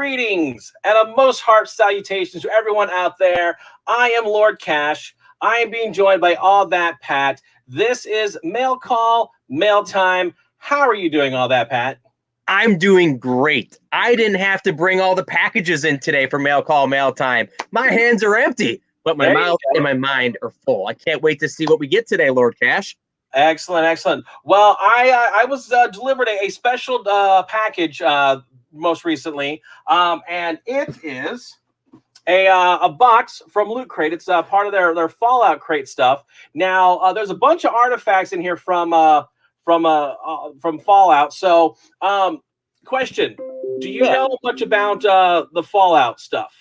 Greetings and a most heart salutations to everyone out there. I am Lord Cash. I am being joined by All That Pat. This is Mail Call, Mail Time. How are you doing, All That Pat? I'm doing great. I didn't have to bring all the packages in today for Mail Call, Mail Time. My hands are empty, but my mouth and my mind are full. I can't wait to see what we get today, Lord Cash. Excellent, excellent. Well, I was delivered a special package most recently, and it is a box from Lootcrate. It's part of their Fallout crate stuff. Now, there's a bunch of artifacts in here from Fallout. So, question: do you know much about the Fallout stuff?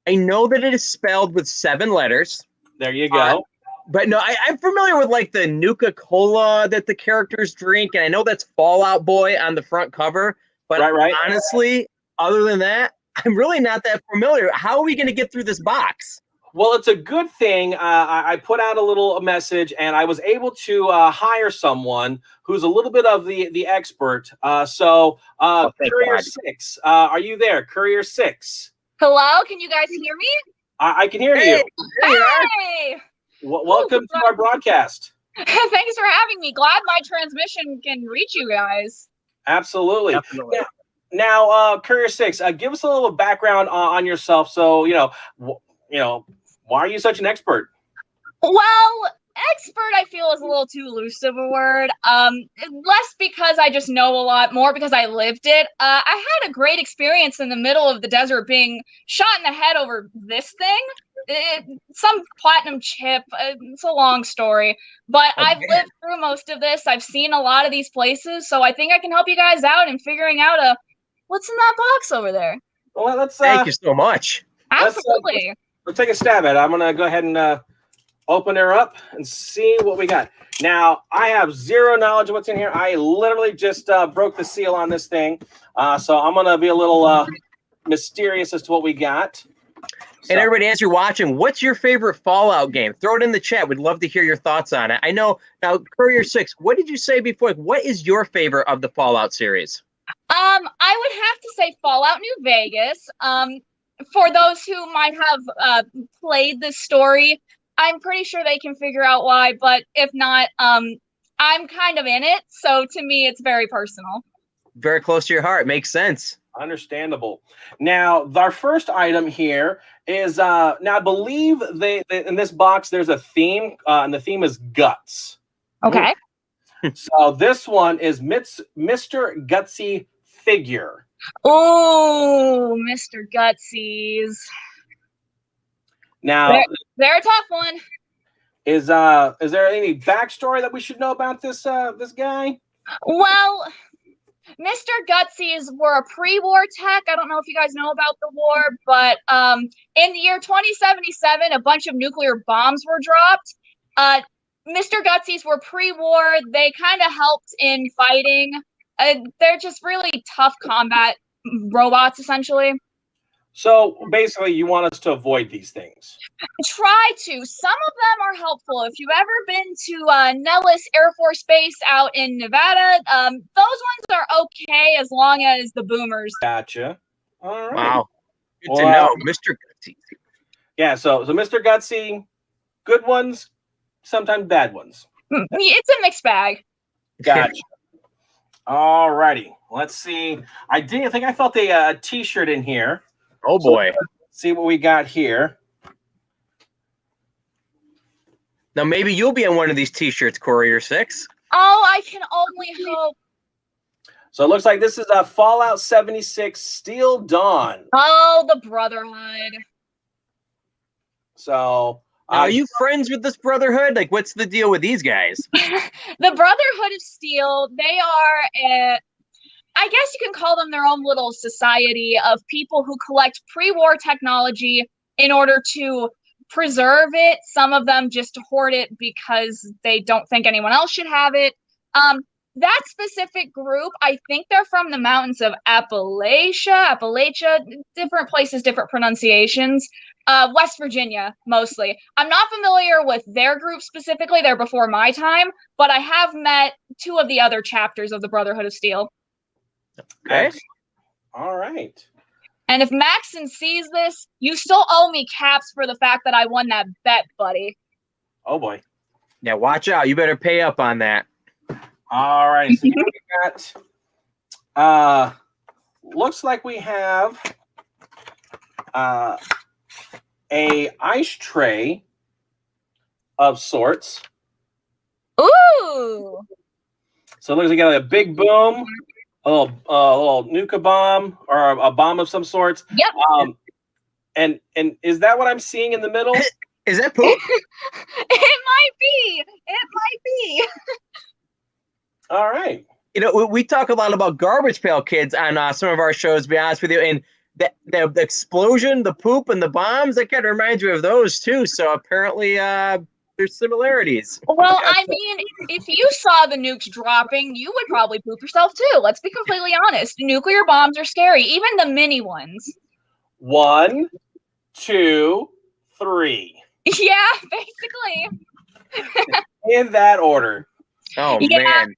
I know that it is spelled with 7 letters. There you go. But no, I'm familiar with like the Nuka-Cola that the characters drink, and I know that's Fallout Boy on the front cover. But honestly, other than that, I'm really not that familiar. How are we going to get through this box? Well, it's a good thing. I put out a little message, and I was able to hire someone who's a little bit of the expert. Courier 6, are you there? Courier 6. Hello, can you guys hear me? I can hear you. Hey! Welcome to our broadcast. Thanks for having me. Glad my transmission can reach you guys. Absolutely. Definitely. Now, Courier 6, give us a little background on yourself. So, why are you such an expert? Well, expert I feel is a little too loose of a word. Less because I just know a lot, more because I lived it. I had a great experience in the middle of the desert being shot in the head over this thing. Some platinum chip. It's a long story, but I've lived through most of this. I've seen a lot of these places, so I think I can help you guys out in figuring out what's in that box over there. Well, let's thank you so much. Absolutely. Let's take a stab at it. I'm gonna go ahead and open her up and see what we got. Now, I have zero knowledge of what's in here. I literally just broke the seal on this thing, so I'm gonna be a little mysterious as to what we got. And everybody, as you're watching, what's your favorite Fallout game? Throw it in the chat. We'd love to hear your thoughts on it. I know, now, Courier 6, what did you say before? What is your favorite of the Fallout series? I would have to say Fallout New Vegas. For those who might have played this story, I'm pretty sure they can figure out why, but if not, I'm kind of in it, so to me, it's very personal. Very close to your heart. Makes sense. Understandable. Now, our first item here is now I believe they in this box there's a theme, and the theme is guts. Okay. So this one is Mr. Gutsy figure. Oh, Mr. Gutsys. Now they're a tough one. Is there any backstory that we should know about this guy? Well, Mr. Gutsys were a pre-war tech. I don't know if you guys know about the war, but in the year 2077, a bunch of nuclear bombs were dropped. Mr. Gutsys were pre-war. They kind of helped in fighting. They're just really tough combat robots, essentially. So basically, you want us to avoid these things? Try to. Some of them are helpful. If you've ever been to Nellis Air Force Base out in Nevada, those ones are okay as long as the boomers. Gotcha. All right. Wow. Good to know, Mr. Gutsy. Yeah. So Mr. Gutsy, good ones, sometimes bad ones. It's a mixed bag. Gotcha. All righty. Let's see. I think I felt a T-shirt in here. Oh boy. So let's see what we got here. Now maybe you'll be on one of these T-shirts, Courier 6. Oh, I can only hope. So it looks like this is a Fallout 76 Steel Dawn. Oh, the Brotherhood. So are you friends with this Brotherhood? Like, what's the deal with these guys? The Brotherhood of Steel, they are I guess you can call them their own little society of people who collect pre-war technology in order to preserve it. Some of them just hoard it because they don't think anyone else should have it. That specific group, I think they're from the mountains of Appalachia, different places, different pronunciations. West Virginia, mostly. I'm not familiar with their group specifically. They're before my time, but I have met 2 of the other chapters of the Brotherhood of Steel. Okay. All right. And if Maxon sees this, you still owe me caps for the fact that I won that bet, buddy. Oh boy. Yeah, watch out. You better pay up on that. All right. So we got looks like we have a ice tray of sorts. Ooh. So it looks like you got a big boom, a little nuka bomb, or a bomb of some sorts. Yep. And is that what I'm seeing in the middle? Is that poop? It might be. It might be. All right. You know, we talk a lot about Garbage Pail Kids on some of our shows, to be honest with you. And the explosion, the poop, and the bombs, that kind of reminds you of those, too. So apparently there's similarities. Well, I mean, if you saw the nukes dropping, you would probably poop yourself, too. Let's be completely honest. Nuclear bombs are scary, even the mini ones. 1, 2, 3. Yeah, basically. In that order. Oh, yeah. man.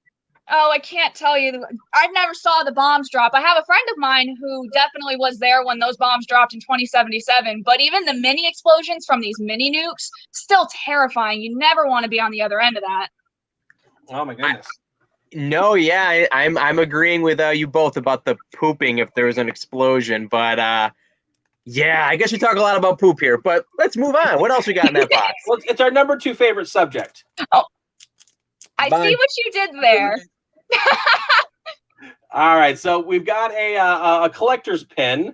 Oh, I can't tell you. I never saw the bombs drop. I have a friend of mine who definitely was there when those bombs dropped in 2077. But even the mini explosions from these mini nukes, still terrifying. You never want to be on the other end of that. Oh my goodness. I'm agreeing with you both about the pooping if there's an explosion. But yeah, I guess we talk a lot about poop here. But let's move on. What else we got in that box? Well, it's our number 2 favorite subject. Oh, I see what you did there. All right, so we've got a collector's pin.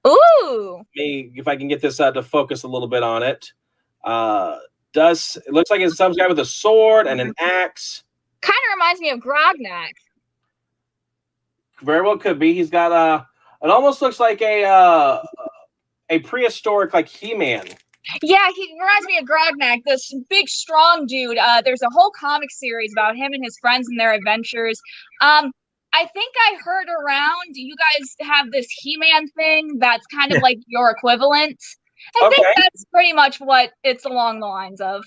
Ooh. If I can get this to focus a little bit on it. It looks like it's some guy with a sword and an axe. Kind of reminds me of Grognak. Very well could be. He's got it almost looks like a prehistoric like He-Man. Yeah, he reminds me of Grognak, this big, strong dude. There's a whole comic series about him and his friends and their adventures. I think I heard around you guys have this He-Man thing that's kind of like your equivalent. I think that's pretty much what it's along the lines of.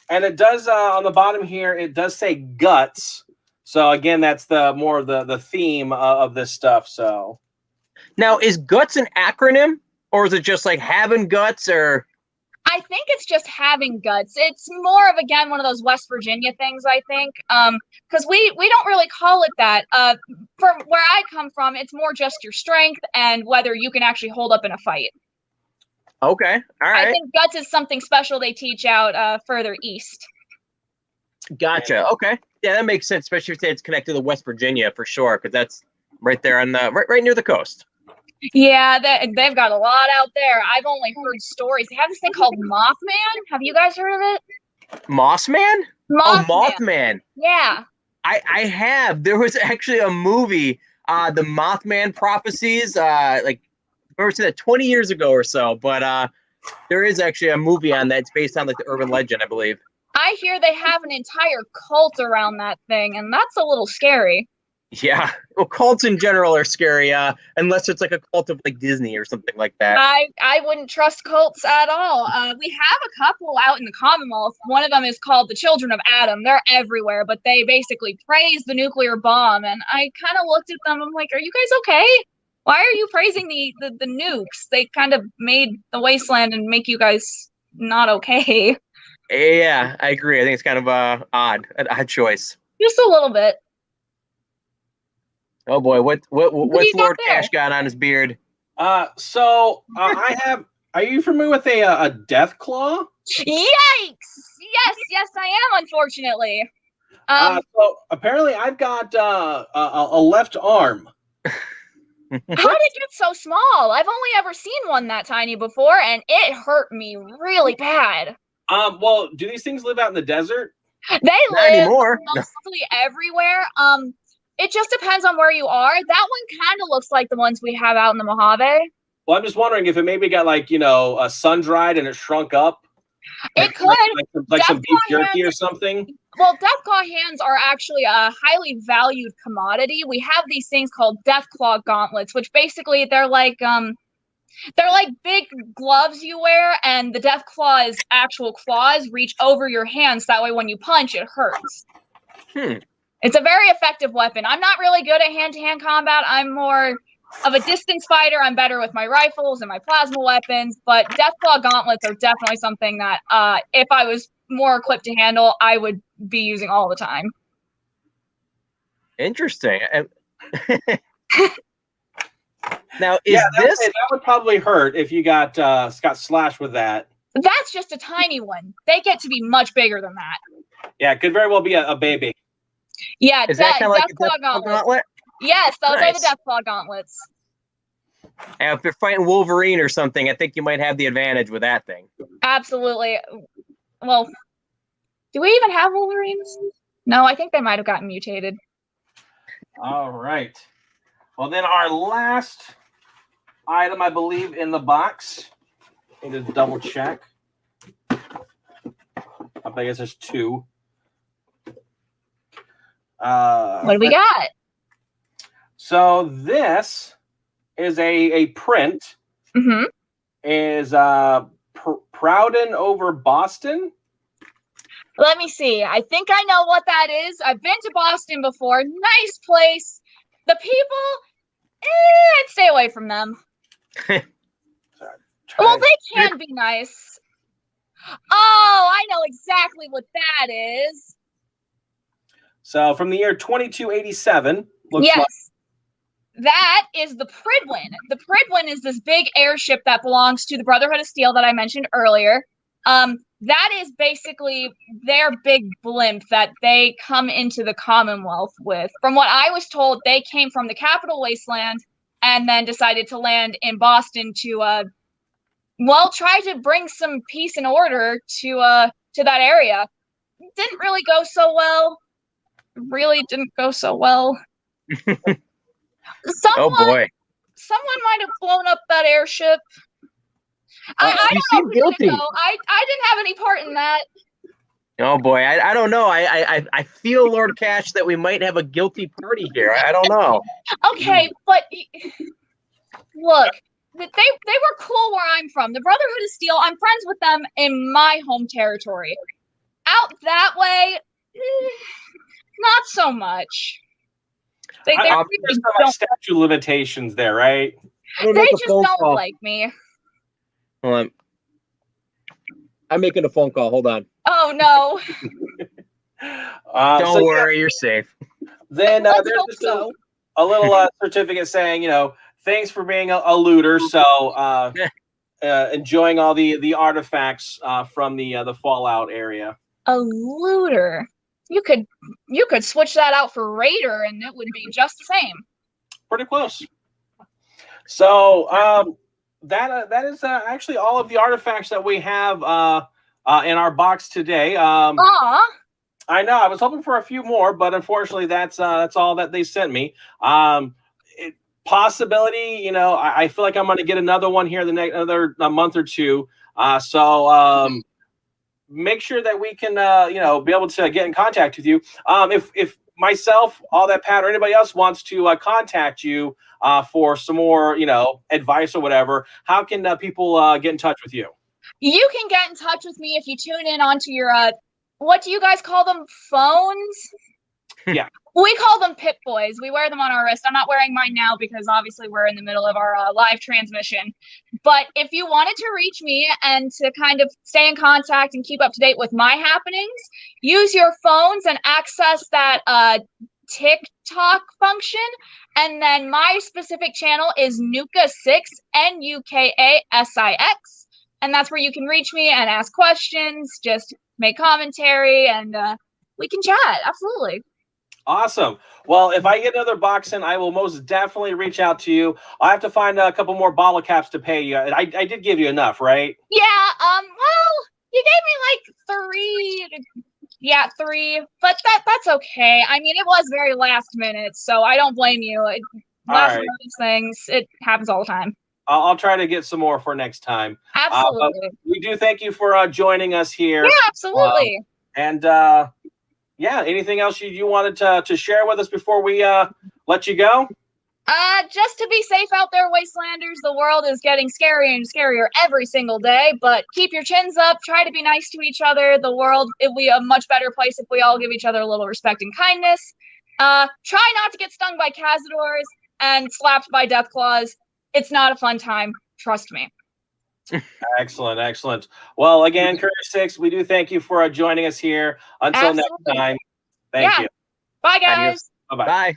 And it does, on the bottom here, it does say guts. So, again, that's the more of the theme of this stuff. So now, is guts an acronym? Or is it just like having guts, or? I think it's just having guts. It's more of, again, one of those West Virginia things, I think. Because we don't really call it that. From where I come from, it's more just your strength and whether you can actually hold up in a fight. Okay, all right. I think guts is something special they teach out further east. Gotcha. Okay. Yeah, that makes sense, especially if it's connected to West Virginia for sure, because that's right there on the right near the coast. Yeah, they've got a lot out there. I've only heard stories. They have this thing called Mothman. Have you guys heard of it? Mossman? Mothman. Oh, Mothman. Yeah. I have. There was actually a movie, the Mothman Prophecies, like I remember seeing that 20 years ago or so. But there is actually a movie on that. It's based on like the urban legend, I believe. I hear they have an entire cult around that thing, and that's a little scary. Yeah, well, cults in general are scary, unless it's like a cult of like Disney or something like that. I wouldn't trust cults at all. We have a couple out in the Commonwealth. One of them is called the Children of Adam. They're everywhere, but they basically praise the nuclear bomb. And I kind of looked at them. I'm like, are you guys okay? Why are you praising the nukes? They kind of made the wasteland and make you guys not okay. Yeah, I agree. I think it's kind of an odd choice. Just a little bit. Oh boy, what's Lord Cash got on his beard? I have. Are you familiar with a Deathclaw? Yikes! Yes, I am. Unfortunately. So apparently, I've got a left arm. How did it get so small? I've only ever seen one that tiny before, and it hurt me really bad. Well, do these things live out in the desert? They Not live anymore. mostly everywhere. It just depends on where you are. That one kind of looks like the ones we have out in the Mojave. Well, I'm just wondering if it maybe got like sun dried and it shrunk up. It could like some beef jerky or something. Well, Deathclaw hands are actually a highly valued commodity. We have these things called Deathclaw Gauntlets, which basically they're like big gloves you wear, and the Deathclaw's actual claws reach over your hands. That way, when you punch, it hurts. Hmm. It's a very effective weapon. I'm not really good at hand-to-hand combat. I'm more of a distance fighter, I'm better with my rifles and my plasma weapons, but Deathclaw Gauntlets are definitely something that, if I was more equipped to handle, I would be using all the time. Interesting. Now, that would probably hurt if you got slashed with that. That's just a tiny one. They get to be much bigger than that. Yeah, it could very well be a baby. Yeah, is that kind of like a Deathclaw Gauntlet? Yes, those are the Deathclaw Gauntlets. And if you're fighting Wolverine or something, I think you might have the advantage with that thing. Absolutely. Well, do we even have Wolverines? No, I think they might have gotten mutated. All right. Well, then our last item, I believe, in the box. I need to double check. I guess there's two. What do we got? So this is a print. Mm-hmm. Is Proudin over Boston? Let me see. I think I know what that is. I've been to Boston before. Nice place. The people, I'd stay away from them. Well, they can be nice. Oh, I know exactly what that is. So from the year 2287, looks yes. like. That is the Pridwin. The Pridwin is this big airship that belongs to the Brotherhood of Steel that I mentioned earlier. That is basically their big blimp that they come into the Commonwealth with. From what I was told, they came from the Capital Wasteland and then decided to land in Boston to, try to bring some peace and order to that area. Didn't really go so well. Really didn't go so well. Oh boy! Someone might have blown up that airship. I don't know who did it, though. I didn't have any part in that. Oh boy, I don't know. I feel, Lord Cash, that we might have a guilty party here. I don't know. Okay, but look, they were cool where I'm from. The Brotherhood of Steel, I'm friends with them in my home territory. Out that way, not so much. They really don't. Statute limitations there, right? They just don't like me. Hold on. I'm making a phone call. Hold on. Oh no. Don't worry, you're safe. Then there's just a little certificate saying, thanks for being a looter. So enjoying all the artifacts from the Fallout area. A looter. You could switch that out for Raider, and it would be just the same. Pretty close. So that is actually all of the artifacts that we have in our box today. I know I was hoping for a few more, but unfortunately, that's all that they sent me. Possibility, I feel like I'm going to get another one here the next another month or two. Make sure that we can, be able to get in contact with you. If myself, All That Pat, or anybody else wants to contact you for some more, advice or whatever, how can people get in touch with you? You can get in touch with me if you tune in onto your, what do you guys call them? Phones? Yeah. We call them Pip Boys. We wear them on our wrist. I'm not wearing mine now because obviously we're in the middle of our live transmission. But if you wanted to reach me and to kind of stay in contact and keep up to date with my happenings, use your phones and access that TikTok function. And then my specific channel is Nuka6, NUKASIX. And that's where you can reach me and ask questions, just make commentary, and we can chat. Absolutely. Awesome. Well, if I get another box in, I will most definitely reach out to you. I have to find a couple more bottle caps to pay you. I did give you enough, right? Yeah. Well, you gave me like 3. Yeah, 3. But that's okay. I mean, it was very last minute, so I don't blame you. Last minute things, it happens all the time. I'll try to get some more for next time. Absolutely. We do thank you for joining us here. Yeah, absolutely. Anything else you wanted to share with us before we let you go? Just to be safe out there, Wastelanders. The world is getting scarier and scarier every single day, but keep your chins up. Try to be nice to each other. The world, it will be a much better place if we all give each other a little respect and kindness. Try not to get stung by Cazadors. and slapped by Deathclaws. It's not a fun time. Trust me. Excellent, excellent. Well, again, Courier 6, we do thank you for joining us here. Until next time, thank you. Bye, guys. Bye-bye. Bye.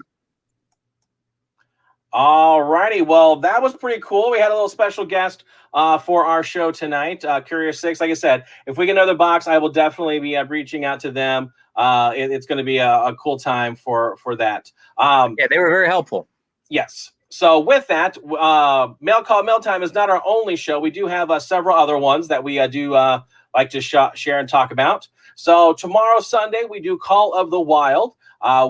All righty. Well, that was pretty cool. We had a little special guest for our show tonight, Courier 6. Like I said, if we get another box, I will definitely be reaching out to them. It's going to be a cool time for that. Yeah, they were very helpful. Yes. So with that, Mail Call Mail Time is not our only show. We do have several other ones that we do like to share and talk about. So tomorrow, Sunday, we do Call of the Wild.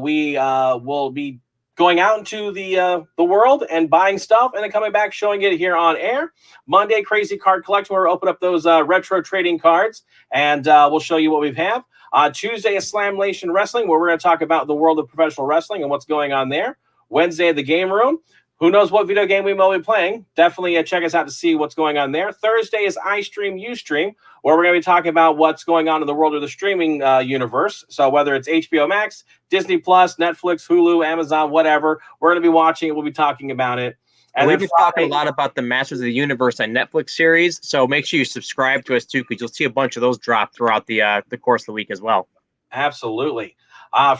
We will be going out into the world and buying stuff and then coming back showing it here on air. Monday, Crazy Card Collection, where we open up those retro trading cards and we'll show you what we have. Tuesday is Slamlation Wrestling, where we're going to talk about the world of professional wrestling and what's going on there. Wednesday, the Game Room. Who knows what video game we will be playing? Definitely check us out to see what's going on there. Thursday is iStream, Ustream, where we're going to be talking about what's going on in the world of the streaming universe. So whether it's HBO Max, Disney Plus, Netflix, Hulu, Amazon, whatever, we're going to be watching it. We'll be talking about it. And we've been talking a lot about the Masters of the Universe on Netflix series. So make sure you subscribe to us too, because you'll see a bunch of those drop throughout the course of the week as well. Absolutely.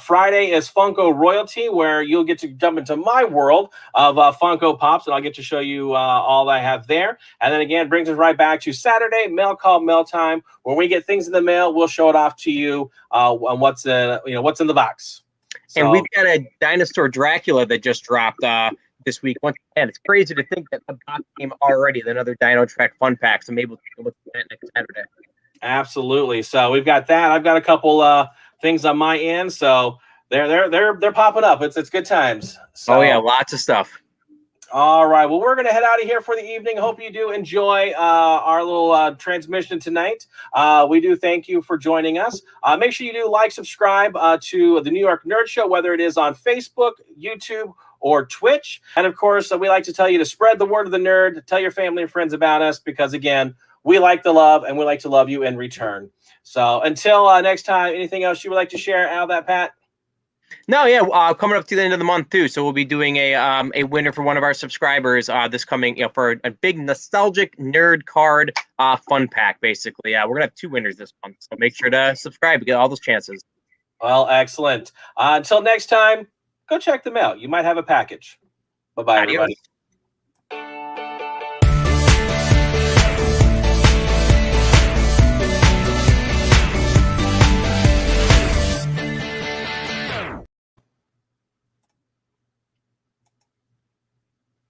Friday is Funko Royalty, where you'll get to jump into my world of Funko Pops, and I'll get to show you all I have there. And then again, brings us right back to Saturday, Mail Call Mail Time. When we get things in the mail, we'll show it off to you on what's in the box. So, and we've got a Dinosaur Dracula that just dropped this week. Once again, it's crazy to think that the box came already, another Dino Track Fun Pack. So maybe we'll take a look at that next Saturday. Absolutely. So we've got that. I've got a couple things on my end, so they're popping up. It's good times. So, oh yeah, lots of stuff. All right. Well, we're going to head out of here for the evening. Hope you do enjoy our little transmission tonight. We do thank you for joining us. Make sure you do like, subscribe to the New York Nerd Show, whether it is on Facebook, YouTube, or Twitch. And of course, we like to tell you to spread the word of the nerd. Tell your family and friends about us, because again, we like the love and we like to love you in return. So until next time, anything else you would like to share out of that, Pat? No, yeah, coming up to the end of the month too. So we'll be doing a winner for one of our subscribers this coming, for a big nostalgic nerd card fun pack. Basically, we're gonna have 2 winners this month. So make sure to subscribe to get all those chances. Well, excellent. Until next time, go check them out. You might have a package. Bye-bye, everybody.